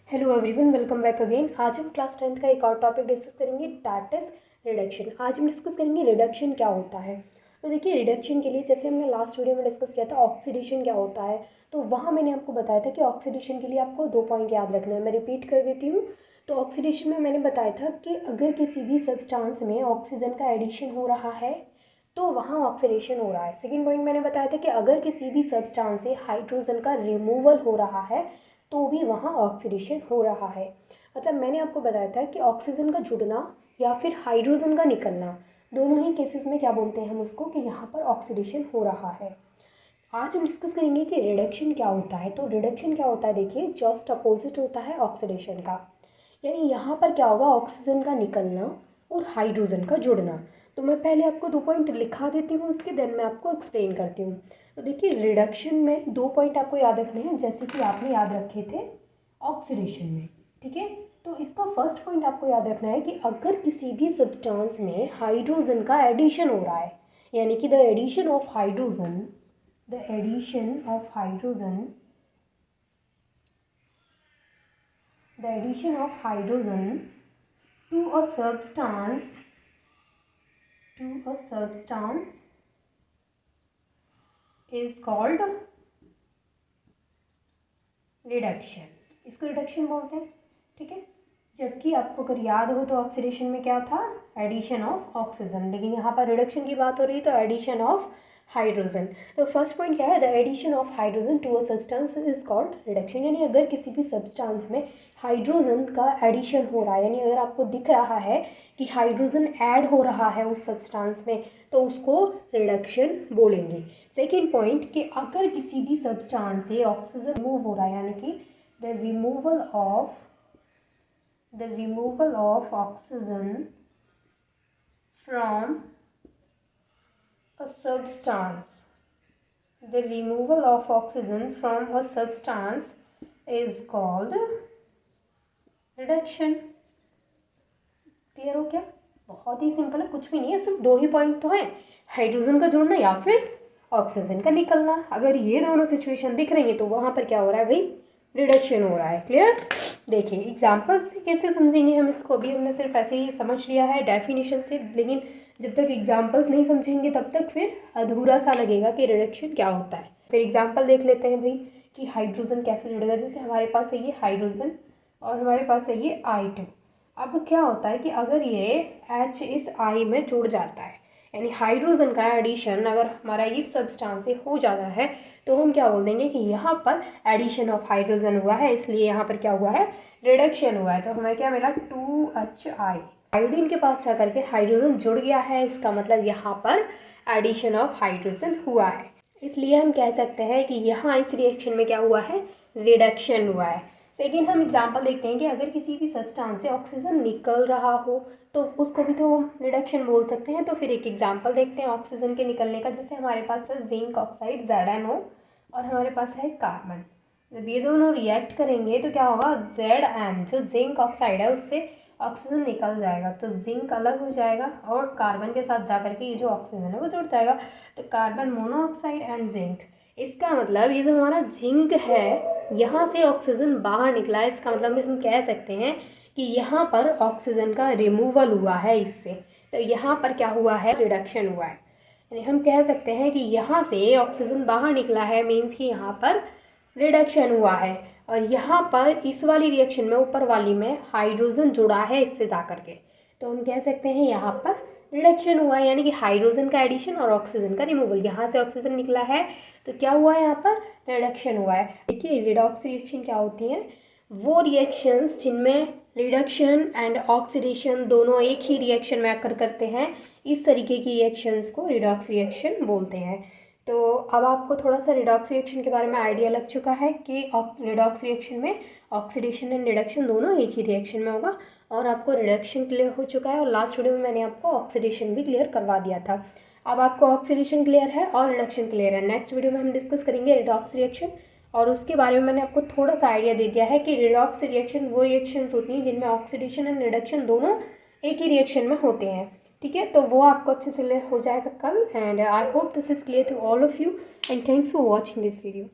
Hello everyone, welcome back again. आज हम class 10th का एक और टॉपिक डिस्कस करेंगे, दैट इज रिडक्शन। आज हम डिस्कस करेंगे रिडक्शन क्या होता है। तो देखिए, रिडक्शन के लिए जैसे हमने लास्ट वीडियो में डिस्कस किया था ऑक्सीडेशन क्या होता है, तो वहाँ मैंने आपको बताया था कि ऑक्सीडेशन के लिए आपको 2 पॉइंट याद रखना है। मैं रिपीट कर देती हूँ। तो ऑक्सीडेशन में मैंने बताया था कि अगर किसी भी सब्सटेंस में ऑक्सीजन का एडिशन हो रहा है तो वहाँ ऑक्सीडेशन हो रहा है। सेकेंड पॉइंट मैंने बताया था कि अगर किसी भी सब्सटेंस से हाइड्रोजन का रिमूवल हो रहा है तो भी वहाँ ऑक्सीडेशन हो रहा है। मतलब मैंने आपको बताया था कि ऑक्सीजन का जुड़ना या फिर हाइड्रोजन का निकलना, दोनों ही केसेस में क्या बोलते हैं हम उसको, कि यहाँ पर ऑक्सीडेशन हो रहा है। आज हम डिस्कस करेंगे कि रिडक्शन क्या होता है। तो रिडक्शन क्या होता है, देखिए जस्ट अपोजिट होता है ऑक्सीडेशन का। यानी यहाँ पर क्या होगा, ऑक्सीजन का निकलना और हाइड्रोजन का जुड़ना। तो मैं पहले आपको 2 पॉइंट लिखा देती हूँ, उसके देन मैं आपको एक्सप्लेन करती हूँ। तो देखिए, रिडक्शन में 2 पॉइंट आपको याद रखने हैं, जैसे कि आपने याद रखे थे ऑक्सीडेशन में। ठीक है, तो इसका फर्स्ट पॉइंट आपको याद रखना है कि अगर किसी भी सब्सटेंस में हाइड्रोजन का एडिशन हो रहा है, यानी कि the addition of hydrogen the addition of hydrogen to a substance is called reduction. इसको रिडक्शन बोलते हैं। ठीक है, जबकि आपको अगर याद हो तो ऑक्सीडेशन में क्या था, एडिशन ऑफ ऑक्सीजन, लेकिन यहाँ पर रिडक्शन की बात हो रही है तो एडिशन ऑफ हाइड्रोजन। तो फर्स्ट पॉइंट क्या है, the addition of hydrogen to a substance is called reduction. यानी अगर किसी भी सब्सटेंस में हाइड्रोजन का एडिशन हो रहा है, यानी अगर आपको दिख रहा है कि हाइड्रोजन ऐड हो रहा है उस सब्सटेंस में, तो उसको रिडक्शन बोलेंगे। सेकेंड पॉइंट कि अगर किसी भी सब्सटेंस से ऑक्सीजन रिमूव हो रहा है, यानी कि the removal of oxygen from a substance is called reduction। Clear हो क्या? बहुत ही सिंपल है, कुछ भी नहीं है, सिर्फ 2 ही पॉइंट तो है, हाइड्रोजन का जुड़ना या फिर ऑक्सीजन का निकलना। अगर ये दोनों सिचुएशन दिख रही है तो वहाँ पर क्या हो रहा है भाई, रिडक्शन हो रहा है। क्लियर? देखिए एग्जाम्पल से कैसे समझेंगे हम इसको, अभी हमने सिर्फ ऐसे ही समझ लिया है डेफिनेशन से, लेकिन जब तक एग्जाम्पल्स नहीं समझेंगे तब तक फिर अधूरा सा लगेगा कि रिडक्शन क्या होता है। फिर एग्जाम्पल देख लेते हैं भाई कि हाइड्रोजन कैसे जुड़ेगा। जैसे हमारे पास है ये हाइड्रोजन और हमारे पास है ये I2। अब क्या होता है कि अगर ये H इस I में जुड़ जाता है, यानी हाइड्रोजन का एडिशन अगर हमारा इस सब्सटेंस से हो जाता है, तो हम क्या बोल देंगे कि यहाँ पर एडिशन ऑफ हाइड्रोजन हुआ है, इसलिए यहाँ पर क्या हुआ है, रिडक्शन हुआ है। तो हमें क्या मिला, 2HI। आयोडीन के पास जाकर के हाइड्रोजन जुड़ गया है, इसका मतलब यहाँ पर एडिशन ऑफ हाइड्रोजन हुआ है। इसलिए हम कह सकते हैं कि यहाँ इस रिएक्शन में क्या हुआ है, रिडक्शन हुआ है। सेकेंड हम एग्जांपल देखते हैं कि अगर किसी भी सब्सटेंस से ऑक्सीजन निकल रहा हो तो उसको भी तो हम रिडक्शन बोल सकते हैं। तो फिर एक एग्जांपल देखते हैं ऑक्सीजन के निकलने का। जैसे हमारे पास है जिंक ऑक्साइड ZnO और हमारे पास है कार्बन। जब ये दोनों रिएक्ट करेंगे तो क्या होगा, Zn जो जिंक ऑक्साइड है उससे ऑक्सीजन निकल जाएगा, तो जिंक अलग हो जाएगा और कार्बन के साथ जाकर के ये जो ऑक्सीजन है वो जुड़ जाएगा, तो कार्बन मोनोऑक्साइड एंड जिंक। इसका मतलब ये जो हमारा जिंक है यहाँ से ऑक्सीजन बाहर निकला है, इसका मतलब हम कह सकते हैं कि यहाँ पर ऑक्सीजन का रिमूवल हुआ है इससे। तो यहाँ पर क्या हुआ है, रिडक्शन हुआ है। यानी हम कह सकते हैं कि यहाँ से ऑक्सीजन बाहर निकला है, मीन्स कि यहाँ पर रिडक्शन हुआ है। और यहाँ पर इस वाली रिएक्शन में, ऊपर वाली में हाइड्रोजन जुड़ा है इससे जाकर के, तो हम कह सकते हैं यहाँ पर रिडक्शन हुआ है, यानी कि हाइड्रोजन का एडिशन और ऑक्सीजन का रिमूवल। यहाँ से ऑक्सीजन निकला है तो क्या हुआ है, यहाँ पर रिडक्शन हुआ है। देखिए रिडॉक्स रिएक्शन क्या होती हैं, वो रिएक्शंस जिनमें रिडक्शन एंड ऑक्सीडेशन दोनों एक ही रिएक्शन में आकर करते हैं, इस तरीके की रिएक्शंस को रिडॉक्स रिएक्शन बोलते हैं। तो अब आपको थोड़ा सा रिडॉक्स रिएक्शन के बारे में आइडिया लग चुका है कि रिडॉक्स रिएक्शन में ऑक्सीडेशन एंड रिडक्शन दोनों एक ही रिएक्शन में होगा, और आपको रिडक्शन क्लियर हो चुका है। और लास्ट वीडियो में मैंने आपको ऑक्सीडेशन भी क्लियर करवा दिया था। अब आपको ऑक्सीडेशन क्लियर है और रिडक्शन क्लियर है। नेक्स्ट वीडियो में हम डिस्कस करेंगे रिडॉक्स रिएक्शन, और उसके बारे में मैंने आपको थोड़ा सा आइडिया दे दिया है कि रिडॉक्स रिएक्शन वो रिएक्शंस होती हैं जिनमें ऑक्सीडेशन एंड रिडक्शन दोनों एक ही रिएक्शन में होते हैं। ठीक है, तो वो आपको अच्छे से क्लियर हो जाएगा कल। And I hope this is clear to all of you, and thanks for watching this video.